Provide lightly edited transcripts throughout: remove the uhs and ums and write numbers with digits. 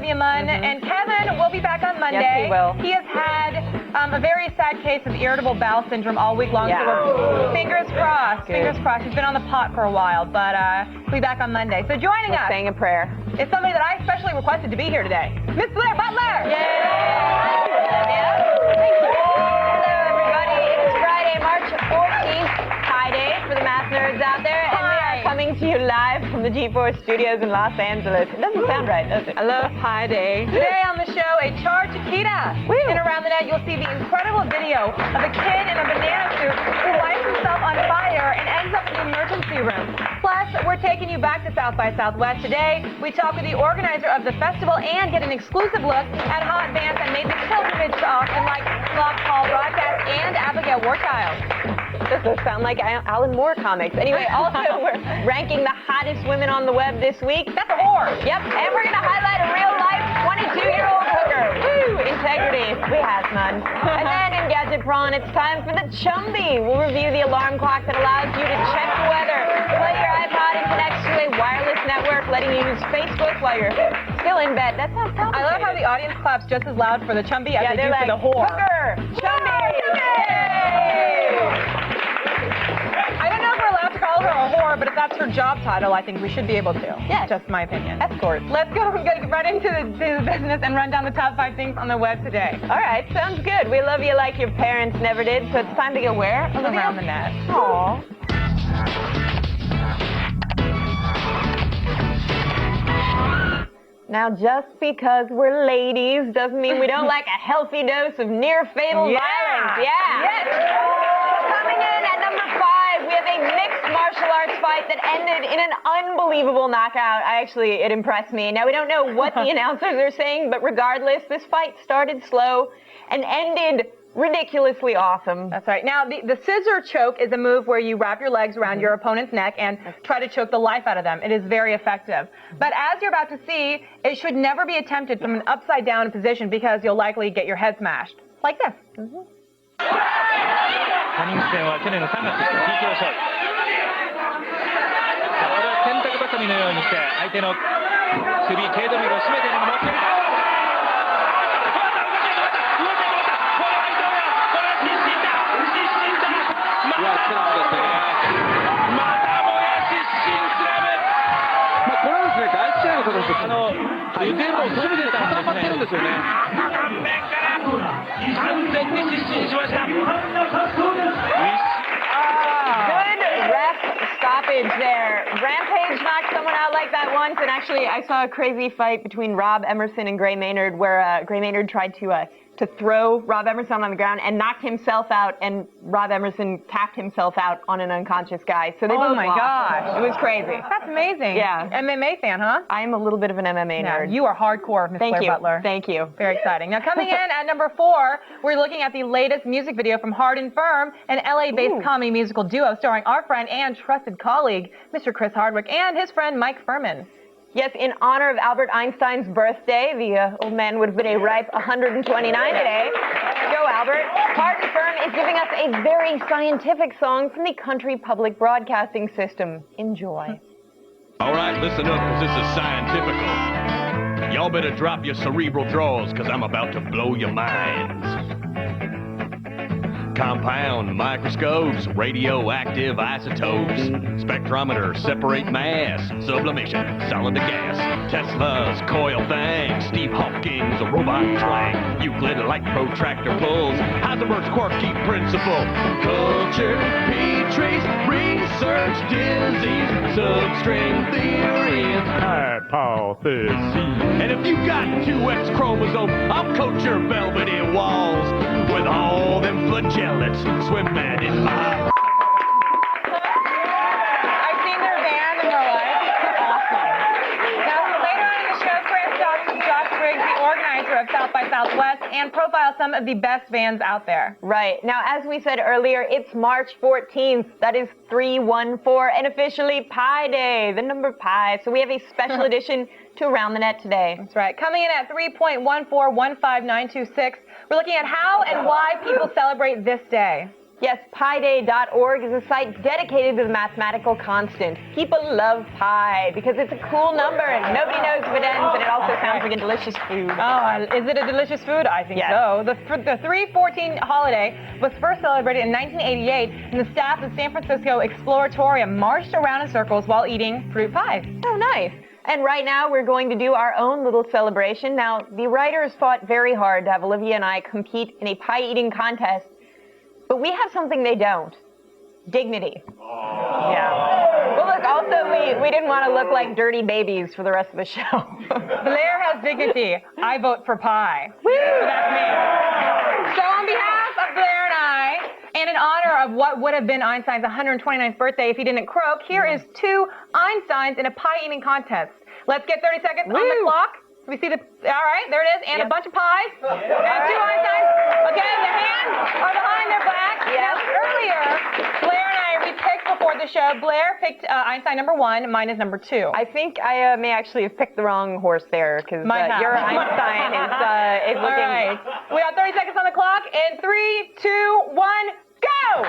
ENunn, and Kevin will be back on Monday. Yes, he will. He has had a very sad case of irritable bowel syndrome all week long. Yeah. So we're fingers crossed. Good. Fingers crossed. He's been on the pot for a while, but he'll be back on Monday. So joining us, saying a prayer, is somebody that I especially requested to be here today, Miss Blair Butler. Yay! Hello, everybody. It's Friday, March 14th. Pi Day for the math nerds out there, and we are coming to you live from the G4 studios in Los Angeles. It doesn't sound right, does it? I love Pi Day. Today on the show, a Char Chiquita. And around the net, you'll see the incredible video of a kid in a banana suit who lights himself on fire and ends up in the emergency room. Plus, we're taking you back to South by Southwest today. We talk with the organizer of the festival and get an exclusive look at hot bands that made the pilgrimage to Austin, like Love Hall Broadcast and Abigail Warchild. This does sound like Alan Moore comics. Anyway, also, we're ranking the hottest women on the web this week. That's a whore. Yep, and we're going to highlight a real-life 22-year-old hooker. Woo! Integrity. We have none. And then in Gadget Prawn, it's time for the Chumby. We'll review the alarm clock that allows you to check the weather, play your iPod, and connect to a wireless network, letting you use Facebook while you're still in bed. That sounds complicated. I love how the audience claps just as loud for the Chumby as they do like, for the whore. Hooker! Chumby! I don't know if we're allowed to call her a whore, but if that's her job title, I think we should be able to. Yes. Just my opinion. Escort. Let's go get right into the business and run down the top 5 things on the web today. All right, sounds good. We love you like your parents never did, so it's time to get where? Around the net. Aww. Now, just because we're ladies doesn't mean we don't like a healthy dose of near-fatal violence. Yeah. Yes. Coming in at number 5, we have a mixed martial arts fight that ended in an unbelievable knockout. It impressed me. Now, we don't know what the announcers are saying, but regardless, this fight started slow and ended ridiculously awesome. That's right. Now, the scissor choke is a move where you wrap your legs around your opponent's neck and try to choke the life out of them. It is very effective. But as you're about to see, it should never be attempted from an upside down position because you'll likely get your head smashed. Like this. 羽生戦は去年の3月です TKO 勝利。これは洗濯バサミのようにして相手の首、頸止めを締めているのも持っている。腕も全て固まってるんですよね。完全に失神しました。Good ref stoppage there. Rampage knocked someone out like that once, and actually I saw a crazy fight between Rob Emerson and Gray Maynard where Gray Maynard tried to throw Rob Emerson on the ground and knocked himself out, and Rob Emerson tapped himself out on an unconscious guy. So they both lost. Gosh. It was crazy. That's amazing. Yeah. MMA fan, huh? I'm a little bit of an MMA nerd. You are hardcore, Miss Blair Butler. Thank you. Very exciting. Now, coming in at number 4, we're looking at the latest music video from Hard and Firm, an LA-based comedy musical duo starring our friend and trusted colleague, Mr. Chris Hardwick, and his friend Mike Furman. Yes, in honor of Albert Einstein's birthday, the old man would have been a ripe 129 today. Go, Albert. Hard and Firm is giving us a very scientific song from the country public broadcasting system. Enjoy. All right, listen up, because this is scientifical. Y'all better drop your cerebral drawers, because I'm about to blow your minds. Compound microscopes, radioactive isotopes, spectrometer, separate mass, sublimation, solid to gas, Tesla's coil thing, Steve Hawking's a robot twang, Euclid light protractor pulls, Heisenberg's quirky principle, culture, Petrie's research, disease, substring theory, hypothesis. And if you got 2X chromosomes, I'll coat your velvety walls with all them flagellants swimming in my... I've seen their band in real life. Awesome. Now, later on in the show, Chris talks to Josh Briggs, the organizer of South by Southwest and profile some of the best bands out there. Right. Now, as we said earlier, it's March 14th. That is 314 and officially Pi Day, the number pi. So we have a special edition to Around the Net today. That's right. Coming in at 3.1415926, we're looking at how and why people celebrate this day. Yes, piday.org is a site dedicated to the mathematical constant. People love pi because it's a cool number and nobody knows if it ends, and it also sounds like a delicious food. Oh, is it a delicious food? I think Yes. so. The 314 holiday was first celebrated in 1988, and the staff of San Francisco Exploratorium marched around in circles while eating fruit pies. Oh, nice. And right now we're going to do our own little celebration. Now, the writers fought very hard to have Olivia and I compete in a pie eating contest. But we have something they don't. Dignity. Yeah. Well, look, also, we didn't want to look like dirty babies for the rest of the show. Blair has dignity. I vote for pie. Woo! So that's me. So on behalf of Blair and I, and in honor of what would have been Einstein's 129th birthday if he didn't croak, here is 2 Einsteins in a pie eating contest. Let's get 30 seconds on the clock. We see the, all right, there it is, and a bunch of pies. And 2 Einsteins. Okay, their hands are behind their back. Now, earlier, Blair and I, we picked before the show. Blair picked Einstein number 1, mine is number 2. I think I may actually have picked the wrong horse there, because your Einstein is looking... All right, we got 30 seconds on the clock, in 3, 2, 1, go!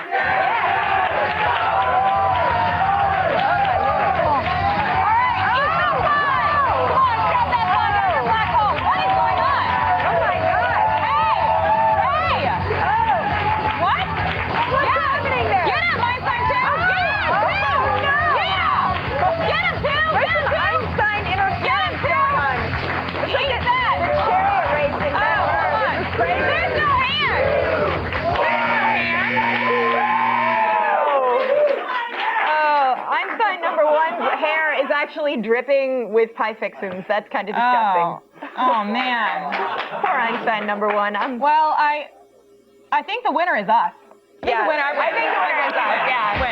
Actually dripping with pie fixins. That's kind of disgusting. Oh man. Poor Einstein number 1. Well, I think the winner is us. Yeah. The winner, I think the winner is us. Yeah. Win.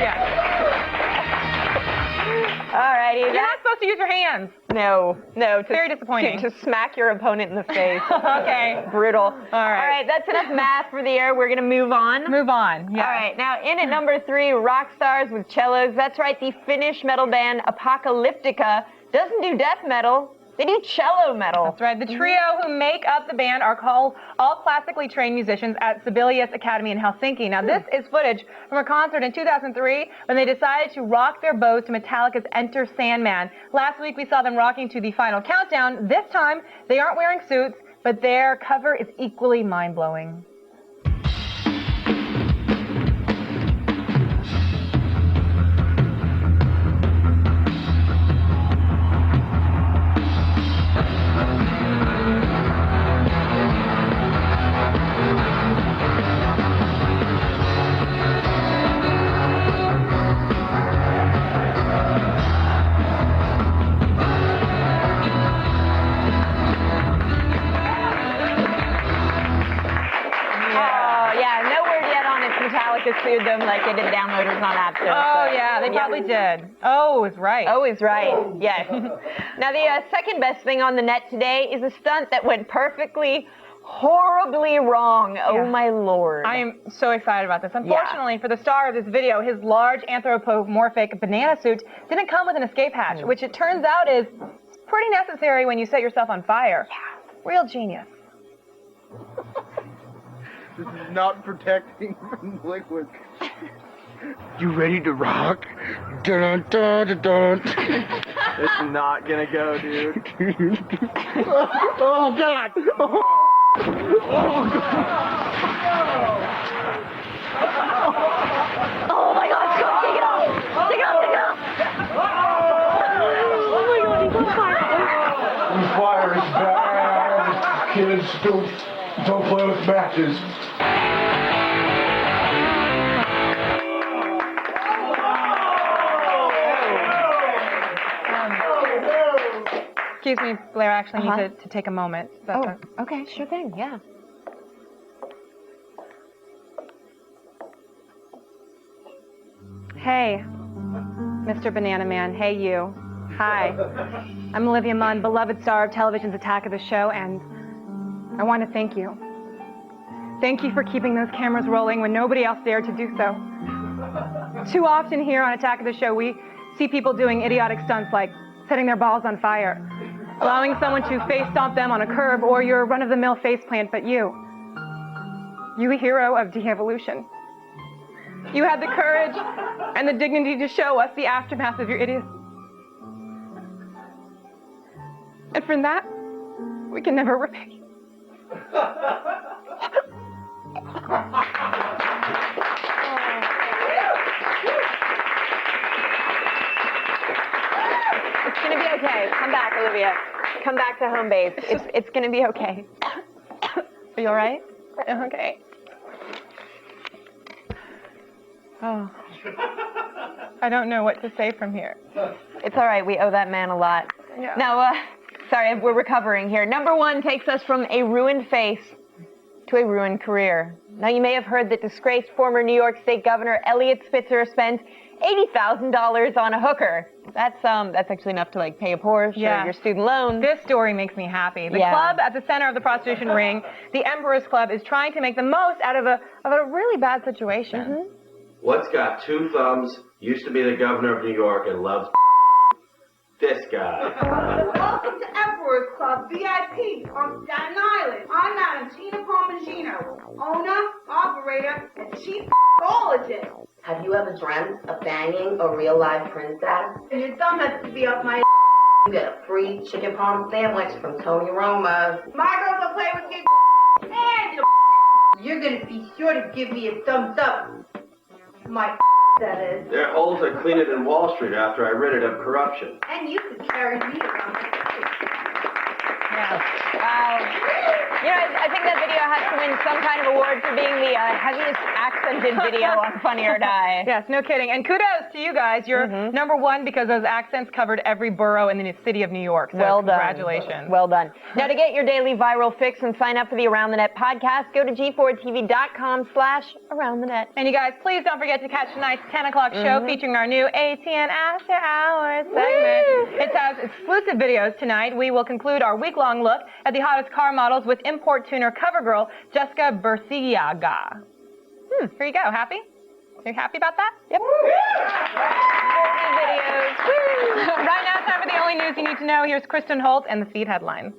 Yeah. Alrighty. You're not supposed to use your hands. No. Very disappointing. To smack your opponent in the face. Okay. Brutal. All right. That's enough math for the air. We're going to move on. Move on. Yeah. All right. Now, in at number 3, rock stars with cellos. That's right. The Finnish metal band Apocalyptica doesn't do death metal. They do cello metal. That's right. The trio who make up the band are called all classically trained musicians at Sibelius Academy in Helsinki. Now, this is footage from a concert in 2003 when they decided to rock their bows to Metallica's Enter Sandman. Last week, we saw them rocking to the final countdown. This time, they aren't wearing suits, but their cover is equally mind-blowing. Metallica sued them like they did downloaders on App Store. Oh, yeah, they probably did. Oh is right. Oh is right, yes. Now, the second best thing on the net today is a stunt that went perfectly, horribly wrong. Oh, my Lord. I am so excited about this. Unfortunately, for the star of this video, his large anthropomorphic banana suit didn't come with an escape hatch, which it turns out is pretty necessary when you set yourself on fire. Yeah. Real genius. This is not protecting from liquid. You ready to rock? Dun, dun, dun, dun. It's not gonna go, dude. Oh, God! Oh, God! Oh, my God! Go, take it off! Take it off! Take it off! Oh, my God! He's on fire! Fire is bad. Kids, don't play with matches. Excuse me, Blair, I actually need to take a moment. Okay, sure thing, yeah. Hey, Mr. Banana Man. Hey, you. Hi. I'm Olivia Munn, beloved star of television's Attack of the Show, and I want to thank you. Thank you for keeping those cameras rolling when nobody else dared to do so. Too often here on Attack of the Show, we see people doing idiotic stunts like setting their balls on fire, allowing someone to face stomp them on a curb, or your run-of-the-mill faceplant, but you a hero of de-evolution. You had the courage and the dignity to show us the aftermath of your idiocy. And from that, we can never repay you. It's gonna be okay. Come back, Olivia. Come back to home base. It's gonna be okay. Are you all right? Okay. Oh. I don't know what to say from here. It's all right. We owe that man a lot. Yeah. Now, sorry, we're recovering here. Number one takes us from a ruined face to a ruined career. Now, you may have heard that disgraced former New York State Governor Eliot Spitzer spent $80,000 on a hooker. That's actually enough to like pay a Porsche or your student loans. This story makes me happy. The club at the center of the prostitution ring, the Emperor's Club, is trying to make the most out of a really bad situation. Mm-hmm. What's got two thumbs, used to be the governor of New York, and loves this guy. Welcome to Emperor's Club VIP on Staten Island. I'm Madam Gina Palmagino, owner, operator, and chief pathologist. Have you ever dreamt of banging a real live princess? And your thumb has to be up my You get a free chicken parm sandwich from Tony Roma's. My girls will play with me and you're gonna be sure to give me a thumbs up. My that is. Their holes are cleaner than Wall Street after I rid it of corruption. And you could carry me around. Yeah. Wow. You know, I think that video has to win some kind of award for being the heaviest accented video on Funny or Die. Yes, no kidding. And kudos to you guys. You're number one because those accents covered every borough in the city of New York. So Well done. Congratulations. Well done. Now, to get your daily viral fix and sign up for the Around the Net podcast, go to g4tv.com/aroundthenet. And you guys, please don't forget to catch tonight's 10 o'clock show featuring our new ATN After Hours segment. It has exclusive videos tonight. We will conclude our week-long look at the hottest car models with import tuner cover girl Jessica Berciaga. Here you go. Happy? Are you happy about that? Yep. Videos. Right now, time for the only news you need to know. Here's Kristen Holt and the feed headlines.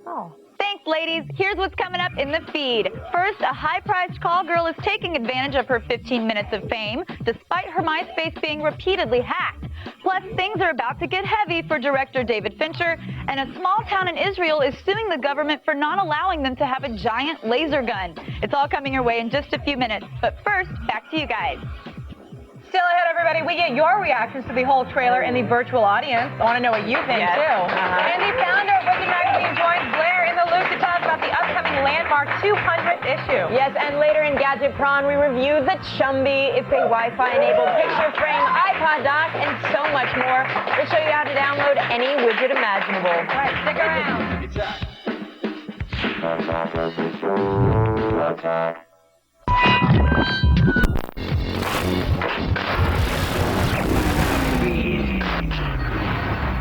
Thanks, ladies. Here's what's coming up in the feed. First, a high-priced call girl is taking advantage of her 15 minutes of fame, despite her MySpace being repeatedly hacked. Plus, things are about to get heavy for director David Fincher, and a small town in Israel is suing the government for not allowing them to have a giant laser gun. It's all coming your way in just a few minutes. But first, back to you guys. Still ahead, everybody, we get your reactions to the whole trailer in the virtual audience. I want to know what you think, too. And the founder of Wicked Magazine joins Blair in the loop to talk about the upcoming Landmark 200th issue. Yes, and later in Gadget Prawn, we review the Chumby. It's a Wi-Fi-enabled picture frame, iPod dock, and so much more. We'll show you how to download any widget imaginable. All right, stick around.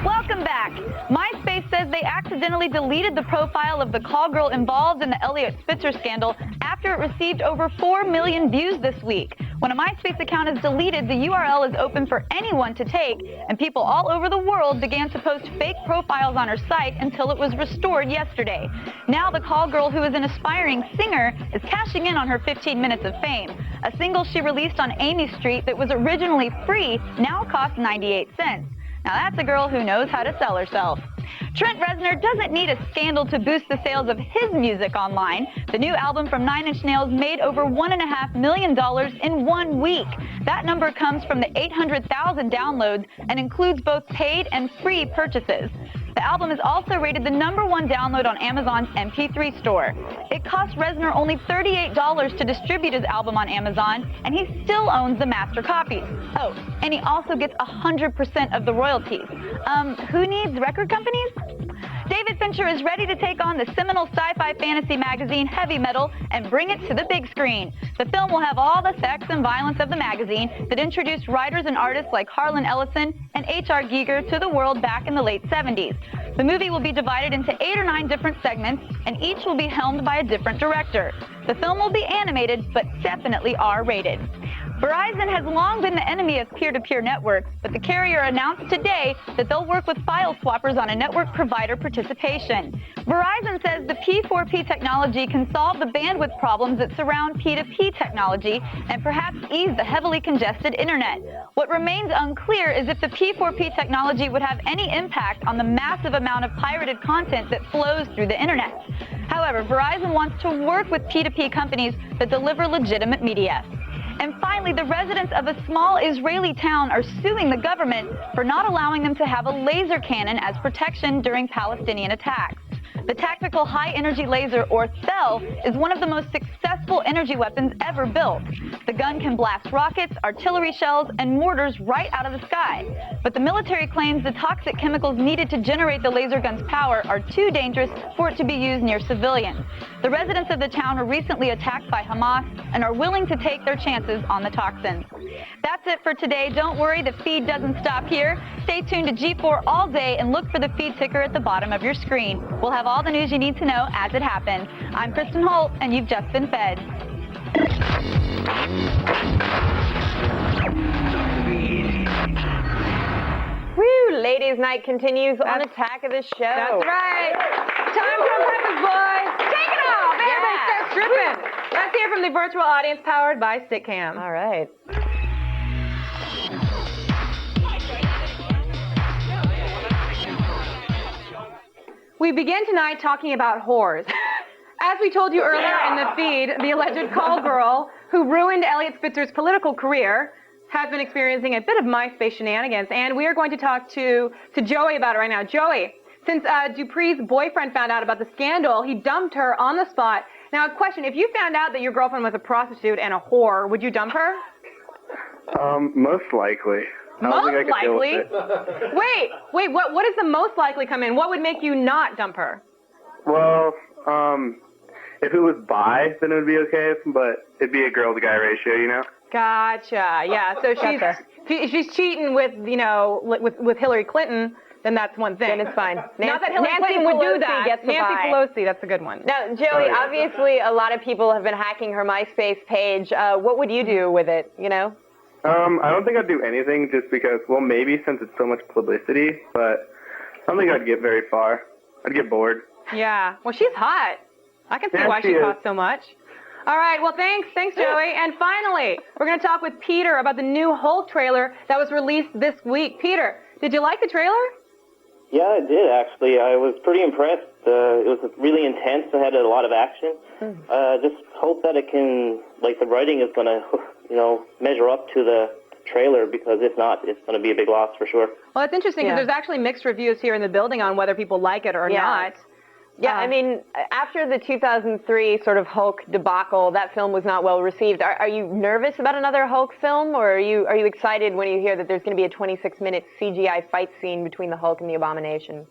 Welcome back. MySpace says they accidentally deleted the profile of the call girl involved in the Eliot Spitzer scandal after it received over 4 million views this week. When a MySpace account is deleted, the URL is open for anyone to take, and people all over the world began to post fake profiles on her site until it was restored yesterday. Now the call girl, who is an aspiring singer, is cashing in on her 15 minutes of fame. A single she released on Amy Street that was originally free now costs 98 cents. Now that's a girl who knows how to sell herself. Trent Reznor doesn't need a scandal to boost the sales of his music online. The new album from 9 Inch Nails made over $1.5 million in 1 week. That number comes from the 800,000 downloads and includes both paid and free purchases. The album is also rated the #1 download on Amazon's MP3 store. It cost Reznor only $38 to distribute his album on Amazon, and he still owns the master copies. Oh, and he also gets 100% of the royalties. Who needs record companies? David Fincher is ready to take on the seminal sci-fi fantasy magazine Heavy Metal and bring it to the big screen. The film will have all the sex and violence of the magazine that introduced writers and artists like Harlan Ellison and H.R. Giger to the world back in the late 70s. The movie will be divided into 8 or 9 different segments, and each will be helmed by a different director. The film will be animated, but definitely R-rated. Verizon has long been the enemy of peer-to-peer networks, but the carrier announced today that they'll work with file swappers on a network provider participation. Verizon says the P4P technology can solve the bandwidth problems that surround P2P technology and perhaps ease the heavily congested internet. What remains unclear is if the P4P technology would have any impact on the massive amount of pirated content that flows through the internet. However, Verizon wants to work with P2P companies that deliver legitimate media. And finally, the residents of a small Israeli town are suing the government for not allowing them to have a laser cannon as protection during Palestinian attacks. The tactical high-energy laser, or THEL, is one of the most successful energy weapons ever built. The gun can blast rockets, artillery shells, and mortars right out of the sky. But the military claims the toxic chemicals needed to generate the laser gun's power are too dangerous for it to be used near civilians. The residents of the town were recently attacked by Hamas and are willing to take their chances on the toxins. That's it for today. Don't worry, the feed doesn't stop here. Stay tuned to G4 all day and look for the feed ticker at the bottom of your screen. We'll have all the news you need to know as it happens. I'm Kristen Holt, and you've just been fed. Woo! Ladies' Night continues on Attack of the Show. That's right. Time to unpack this, boys. Take it off. Everybody start stripping. Let's hear from the virtual audience powered by Stickcam. All right. We begin tonight talking about whores. As we told you earlier in the feed, the alleged call girl who ruined Elliot Spitzer's political career has been experiencing a bit of MySpace shenanigans, and we are going to talk to Joey about it right now. Joey, since Dupree's boyfriend found out about the scandal, he dumped her on the spot. Now, a question, if you found out that your girlfriend was a prostitute and a whore, would you dump her? Most likely. I don't think I could deal with it. Wait, what does the most likely come in? What would make you not dump her? Well, if it was bi, then it would be okay, but it'd be a girl-to-guy ratio, you know? Gotcha. Yeah. So she's cheating with, you know, with Hillary Clinton, then that's one thing. Then it's fine. Not that Hillary Clinton would do that. Nancy Pelosi, that's a good one. Now, Joey, obviously a lot of people have been hacking her MySpace page. What would you do with it, you know? I don't think I'd do anything just because, well, maybe since it's so much publicity, but I don't think I'd get very far. I'd get bored. Yeah. Well, she's hot. I can see why she costs so much. All right. Well, thanks, Joey. And finally, we're going to talk with Peter about the new Hulk trailer that was released this week. Peter, did you like the trailer? Yeah, I did, actually. I was pretty impressed. It was really intense. It had a lot of action. Just hope that it can, like, the writing is going to, you know, measure up to the trailer, because if not, it's going to be a big loss for sure. Well, it's interesting because there's actually mixed reviews here in the building on whether people like it or not. Yeah, I mean, after the 2003 sort of Hulk debacle, that film was not well received. Are you nervous about another Hulk film, or are you excited when you hear that there's going to be a 26-minute CGI fight scene between the Hulk and the Abomination?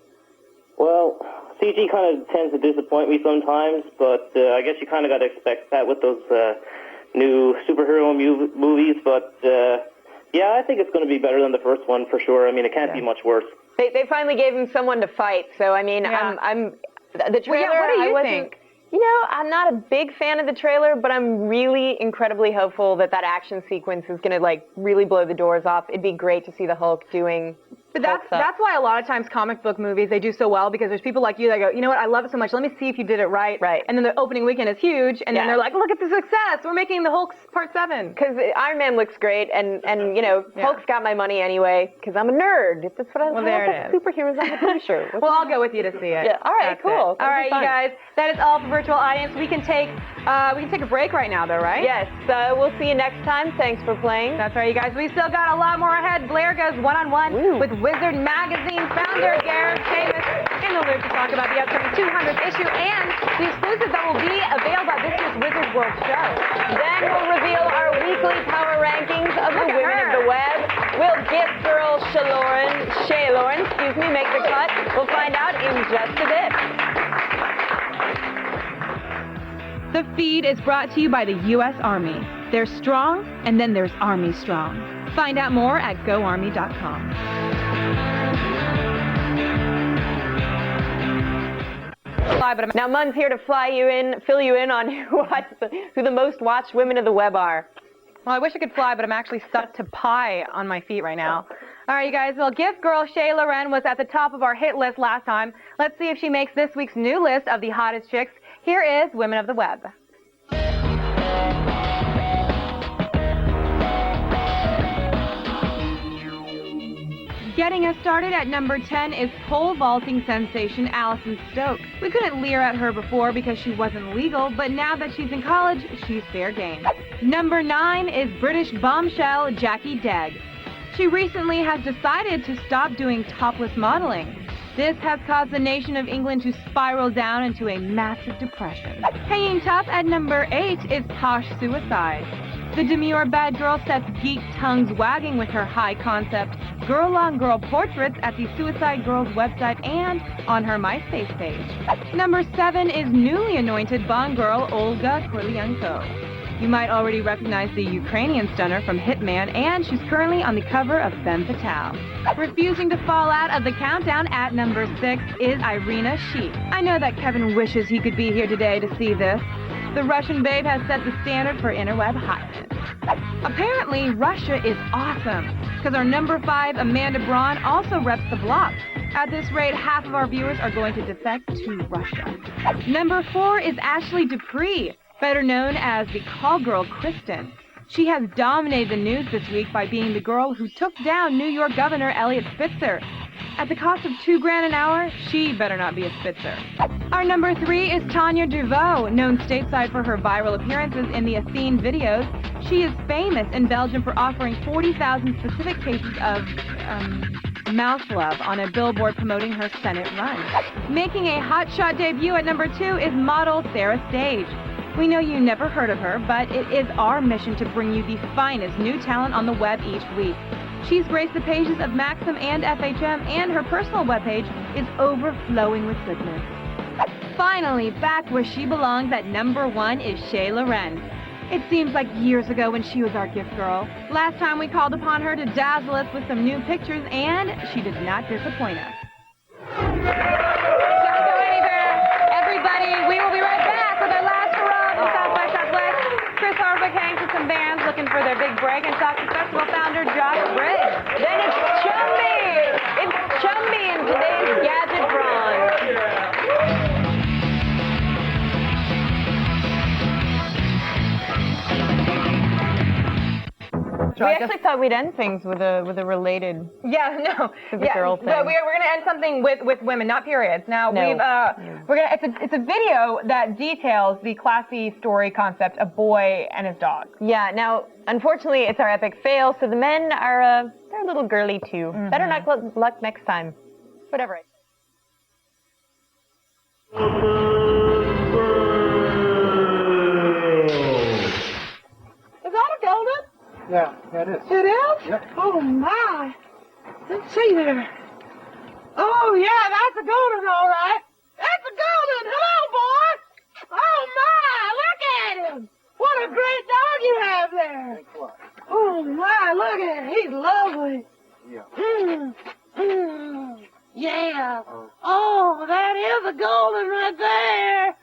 Well, CG kind of tends to disappoint me sometimes, but I guess you kind of got to expect that with those new superhero movies. But yeah, I think it's going to be better than the first one for sure. I mean, it can't be much worse. They finally gave him someone to fight, so I mean, the trailer. What do you think? You know, I'm not a big fan of the trailer, but I'm really incredibly hopeful that action sequence is going to, like, really blow the doors off. It'd be great to see the Hulk doing But that's why a lot of times comic book movies, they do so well, because there's people like you that go, you know what, I love it so much, let me see if you did it right. Right. And then the opening weekend is huge, and then they're like, look at the success, we're making the Hulk Part 7. Because Iron Man looks great, and you know, Hulk's got my money anyway, because I'm a nerd. That's what I Well, there it is. Superheroes on the t-shirt. Well, I'll go with you to see it. Yeah. All right, That's cool. it. All right, you guys, that is all for virtual audience. We can take a break right now, though, right? Yes. We'll see you next time. Thanks for playing. That's right, you guys. We still got a lot more ahead. Blair goes one-on-one with Wizard Magazine founder Gareth Davis in the loop to talk about the upcoming 200th issue and the exclusive that will be available at this year's Wizard World show. Then we'll reveal our weekly power rankings of the women of the web. Will Gift Girl Shay Lauren, make the cut? We'll find out in just a bit. The feed is brought to you by the U.S. Army. There's strong, and then there's Army strong. Find out more at goarmy.com. Now Munn's here to fill you in on who the most watched women of the web are. Well, I wish I could fly, but I'm actually stuck to pie on my feet right now. All right, you guys. Well, gift girl Shay Loren was at the top of our hit list last time. Let's see if she makes this week's new list of the hottest chicks. Here is Women of the Web. Getting us started at number 10 is pole vaulting sensation Allison Stokes. We couldn't leer at her before because she wasn't legal, but now that she's in college, she's fair game. Number 9 is British bombshell Jackie Degg. She recently has decided to stop doing topless modeling. This has caused the nation of England to spiral down into a massive depression. Hanging tough at number 8 is Posh Suicide. The demure bad girl sets geek tongues wagging with her high-concept girl-on-girl portraits at the Suicide Girls website and on her MySpace page. Number 7 is newly anointed Bond girl Olga Kurylenko. You might already recognize the Ukrainian stunner from Hitman, and she's currently on the cover of Femme Fatale. Refusing to fall out of the countdown at number 6 is Irina Shayk. I know that Kevin wishes he could be here today to see this. The Russian babe has set the standard for interweb hotness. Apparently, Russia is awesome, because our number 5, Amanda Braun, also reps the block. At this rate, half of our viewers are going to defect to Russia. Number 4 is Ashley Dupree, better known as the call girl Kristen. She has dominated the news this week by being the girl who took down New York Governor Eliot Spitzer. At the cost of $2 grand an hour, she better not be a Spitzer. Our number 3 is Tanya Duveau, known stateside for her viral appearances in the Athene videos. She is famous in Belgium for offering 40,000 specific cases of mouth love on a billboard promoting her Senate run. Making a hotshot debut at number 2 is model Sarah Stage. We know you never heard of her, but it is our mission to bring you the finest new talent on the web each week. She's graced the pages of Maxim and FHM, and her personal webpage is overflowing with goodness. Finally, back where she belongs at number 1 is Shay Loren. It seems like years ago when she was our gift girl. Last time we called upon her to dazzle us with some new pictures, and she did not disappoint us. Don't go anywhere, everybody. We will be right back with our last hurrah from South by Southwest. Chris Harvick hangs with some bands looking for their big break, and talks to festival founder Josh Briggs. Then it's Chumby! It's Chumby in today's Gadget Bronze. We actually thought we'd end things with a related girl thing. But we're gonna end something with women, not periods. Now it's a video that details the classy story concept of boy and his dog. Yeah. Now, unfortunately, it's our epic fail, so the men are they're a little girly too. Mm-hmm. Better not luck next time. Whatever. Is that a golden? Yeah, that is. It is? Yep. Oh, my. Let's see there. Oh, yeah, that's a golden, all right. That's a golden. Hello, boy. Oh, my, look at him. What a great dog you have there. Thanks a lot. Oh, my, look at him. He's lovely. Yeah. Yeah. Oh, that is a golden right there.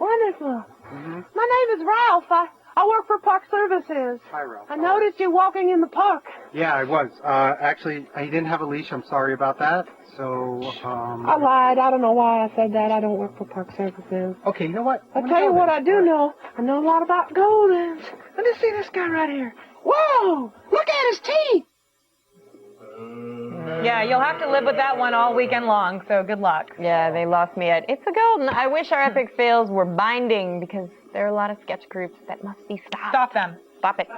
Wonderful. Mm-hmm. My name is Ralph. I work for Park Services. Hi, Ralph. I noticed you walking in the park. Yeah, I was. Actually, he didn't have a leash. I'm sorry about that. So, I lied. I don't know why I said that. I don't work for Park Services. Okay, you know what? I'll tell you what I do know. I know a lot about goldens. Let me see this guy right here. Whoa! Look at his teeth! Yeah, you'll have to live with that one all weekend long, so good luck. Yeah, they lost me at It's a Golden. I wish our epic fails were binding, because there are a lot of sketch groups that must be stopped. Stop them. Stop it.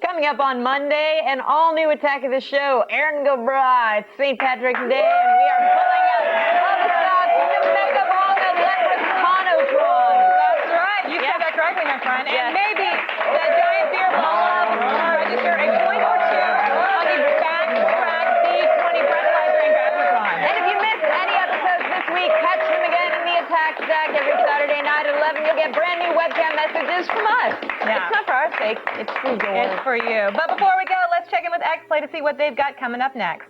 Coming up on Monday, an all-new attack of the show, Aaron Gobra. It's St. Patrick's Day, and we are pulling out all the stops to make up all the leprechaunotron. That's right. You said that correctly, my friend. Yes. And maybe that giant beer bottle will register a point or two on the back-to-back C20 breathalyzer and Gadgetron. And if you missed any episodes this week, catch them again in the Attack Stack every Saturday night at 11. You'll get brand new webcam messages from us. Yeah. It's not for our sake. It's for yours. It's for you. But before we go, let's check in with with X-Play to see what they've got coming up next.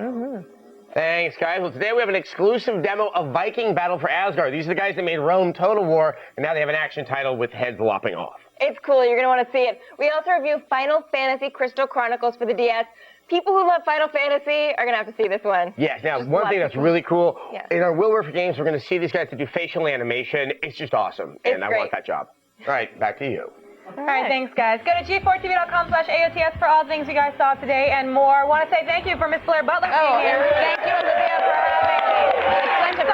Thanks, guys. Well, today we have an exclusive demo of Viking Battle for Asgard. These are the guys that made Rome Total War, and now they have an action title with heads lopping off. It's cool. You're going to want to see it. We also review Final Fantasy Crystal Chronicles for the DS. People who love Final Fantasy are going to have to see this one. Yes. Now, one thing that's really cool, Yes. in our Will River games, we're going to see these guys to do facial animation. It's just awesome, and I want that job. All right, back to you. All right, thanks, guys. Go to g4tv.com/AOTS for all things you guys saw today and more. Want to say thank you for Miss Blair Butler being here. Thank you, Olivia, for having me. It's such a